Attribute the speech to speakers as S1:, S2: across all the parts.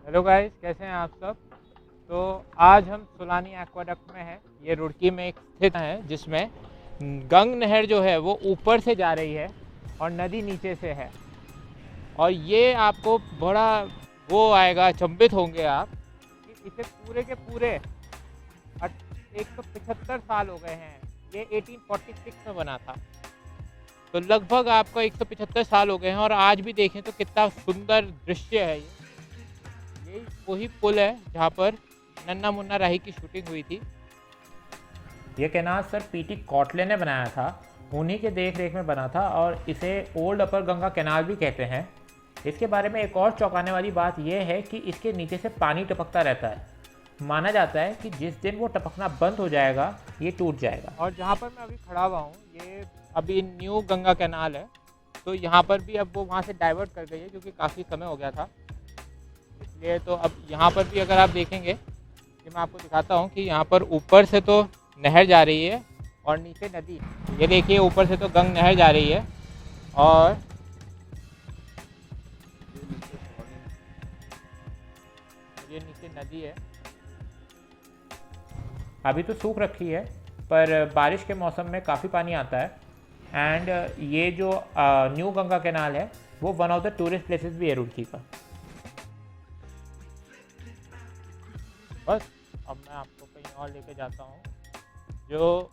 S1: Hello guys, कैसे हैं आप सब। तो आज हम सुलानी एक्वाडक्ट में हैं। ये रुड़की में एक स्थित है जिसमें गंग नहर जो है वो ऊपर से जा रही है और नदी नीचे से है। और ये आपको बड़ा वो आएगा, अचंभित होंगे आप कि इसे पूरे के पूरे 175 साल हो गए हैं। ये 1846 में बना था। तो लगभग आपको 175 साल हो गए हैं और आज भी देखें तो कितना सुंदर दृश्य है यही वही पुल है जहाँ पर नन्ना मुन्ना राही की शूटिंग हुई थी। ये कैनाल सर पीटी कॉटले ने बनाया था। उन्हीं के देख रेख में बना था और इसे ओल्ड अपर गंगा कैनाल भी कहते हैं। इसके बारे में एक और चौंकाने वाली बात यह है कि इसके नीचे से पानी टपकता रहता है। माना जाता है कि जिस दिन वो टपकना बंद हो जाएगा ये टूट जाएगा। और जहाँ पर मैं अभी खड़ा हुआ हूँ ये अभी न्यू गंगा कैनाल है। तो यहाँ पर भी अब वो वहाँ से डाइवर्ट कर गई है क्योंकि काफ़ी समय हो गया था, इसलिए। तो अब यहाँ पर भी अगर आप देखेंगे कि मैं आपको दिखाता हूँ कि यहाँ पर ऊपर से तो नहर जा रही है और नीचे नदी। ये देखिए, ऊपर से तो गंग नहर जा रही है और ये नीचे नदी है। अभी तो सूख रखी है पर बारिश के मौसम में काफ़ी पानी आता है। एंड ये जो न्यू गंगा कैनाल है वो one of the tourist places भी है रुड़की का। बस अब मैं आपको कहीं और लेके जाता हूँ जो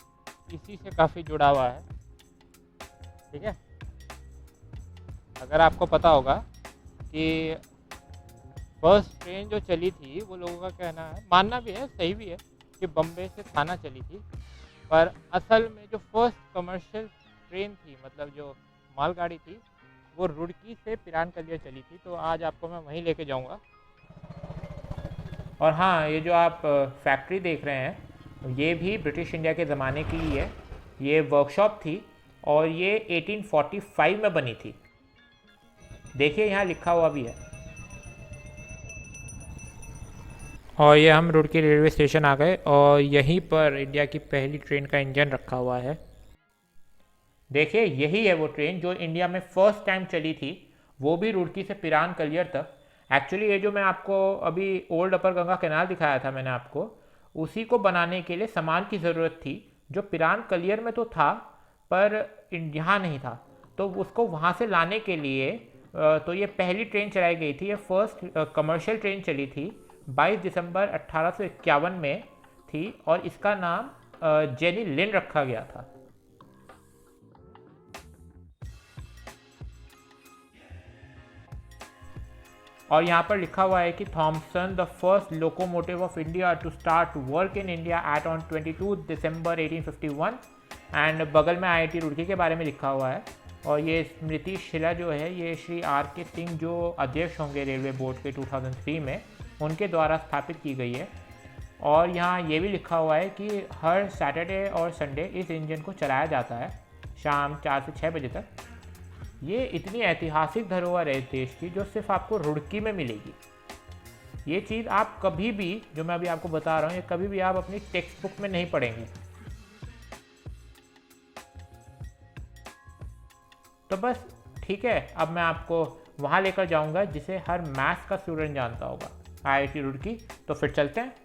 S1: इसी से काफ़ी जुड़ा हुआ है। ठीक है, अगर आपको पता होगा कि फर्स्ट ट्रेन जो चली थी वो लोगों का कहना है, मानना भी है, सही भी है, कि बम्बे से थाना चली थी। पर असल में जो फर्स्ट कमर्शियल ट्रेन थी, मतलब जो मालगाड़ी थी, वो रुड़की से पिरान कलियर चली थी। तो आज आपको मैं वहीं लेके जाऊंगा। और हाँ, ये जो आप फैक्ट्री देख रहे हैं ये भी ब्रिटिश इंडिया के ज़माने की ही है। ये वर्कशॉप थी और ये 1845 में बनी थी। देखिए यहाँ लिखा हुआ भी है। और ये हम रुड़की रेलवे स्टेशन आ गए और यहीं पर इंडिया की पहली ट्रेन का इंजन रखा हुआ है। देखिए यही है वो ट्रेन जो इंडिया में फर्स्ट टाइम चली थी, वो भी रुड़की से पिरान कलियर तक। एक्चुअली ये जो मैं आपको अभी ओल्ड अपर गंगा कैनाल दिखाया था मैंने आपको, उसी को बनाने के लिए सामान की ज़रूरत थी जो पिरान कलियर में तो था पर यहाँ नहीं था। तो उसको वहाँ से लाने के लिए तो ये पहली ट्रेन चलाई गई थी। ये फर्स्ट कमर्शियल ट्रेन चली थी 22 दिसंबर 1851 में थी और इसका नाम जेनी लिन रखा गया था। और यहाँ पर लिखा हुआ है कि Thomson the first locomotive of India to start work in India at on 22 December 1851। And बगल में आईआईटी रुड़की के बारे में लिखा हुआ है। और ये स्मृति शिला जो है ये श्री आर के सिंह जो अध्यक्ष होंगे रेलवे बोर्ड के 2003 में, उनके द्वारा स्थापित की गई है। और यहाँ ये भी लिखा हुआ है कि हर सैटरडे और संडे इस इंजन को चलाया जाता है शाम 4 से 6 बजे तक। ये इतनी ऐतिहासिक धरोहर है देश की जो सिर्फ आपको रुड़की में मिलेगी। ये चीज़ आप कभी भी, जो मैं अभी आपको बता रहा हूँ, ये कभी भी आप अपनी टेक्स्ट बुक में नहीं पढ़ेंगे। तो बस ठीक है, अब मैं आपको वहाँ लेकर जाऊँगा जिसे हर मैथ्स का स्टूडेंट जानता होगा, आईआईटी रुड़की। तो फिर चलते हैं।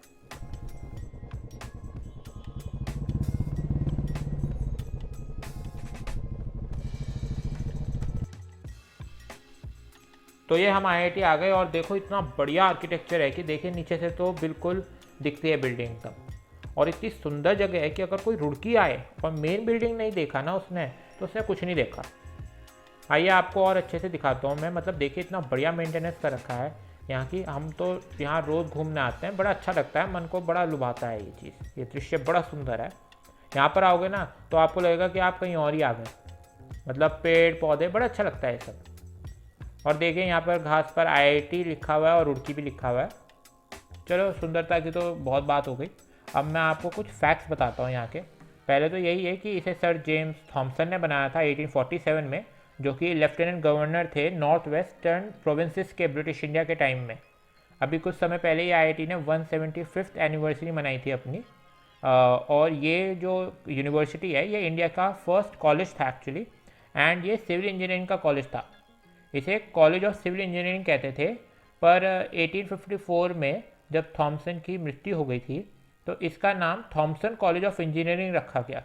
S1: तो ये हम आईआईटी आ गए और देखो इतना बढ़िया आर्किटेक्चर है कि देखिए नीचे से तो बिल्कुल दिखती है बिल्डिंग एकदम। और इतनी सुंदर जगह है कि अगर कोई रुड़की आए और मेन बिल्डिंग नहीं देखा ना उसने, तो उसने कुछ नहीं देखा। आइए आपको और अच्छे से दिखाता हूँ मैं। मतलब देखिए इतना बढ़िया मेंटेनेंस कर रखा है यहाँ की। हम तो यहाँ रोज़ घूमने आते हैं, बड़ा अच्छा लगता है, मन को बड़ा लुभाता है ये चीज़। ये दृश्य बड़ा सुंदर है। यहाँ पर आओगे ना तो आपको लगेगा कि आप कहीं और ही आ गए। मतलब पेड़ पौधे, बड़ा अच्छा लगता है ये सब। और देखिए यहाँ पर घास पर आईआईटी लिखा हुआ है और रुड़की भी लिखा हुआ है। चलो सुंदरता की तो बहुत बात हो गई। अब मैं आपको कुछ फैक्ट्स बताता हूँ यहाँ के। पहले तो यही है कि इसे सर जेम्स थॉमसन ने बनाया था 1847 में, जो कि लेफ्टिनेंट गवर्नर थे नॉर्थ वेस्टर्न प्रोविंसेस के ब्रिटिश इंडिया के टाइम में। अभी कुछ समय पहले ही आईआईटी ने 175th एनिवर्सरी मनाई थी अपनी। और ये जो यूनिवर्सिटी है ये इंडिया का फर्स्ट कॉलेज था एक्चुअली। एंड ये सिविल इंजीनियरिंग का कॉलेज था। इसे कॉलेज ऑफ सिविल इंजीनियरिंग कहते थे। पर 1854 में जब थॉमसन की मृत्यु हो गई थी तो इसका नाम थॉमसन कॉलेज ऑफ इंजीनियरिंग रखा गया।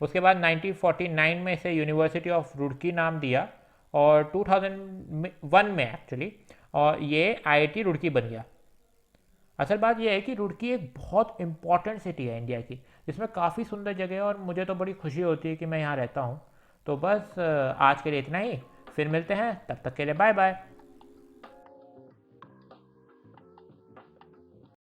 S1: उसके बाद 1949 में इसे यूनिवर्सिटी ऑफ रुड़की नाम दिया और 2001 में एक्चुअली और ये आईआईटी रुड़की बन गया। असल बात यह है कि रुड़की एक बहुत इंपॉर्टेंट सिटी है इंडिया की, जिसमें काफ़ी सुंदर जगह है और मुझे तो बड़ी खुशी होती है कि मैं यहाँ रहता हूँ। तो बस आज के लिए इतना ही, फिर मिलते हैं, तब तक के लिए बाय बाय।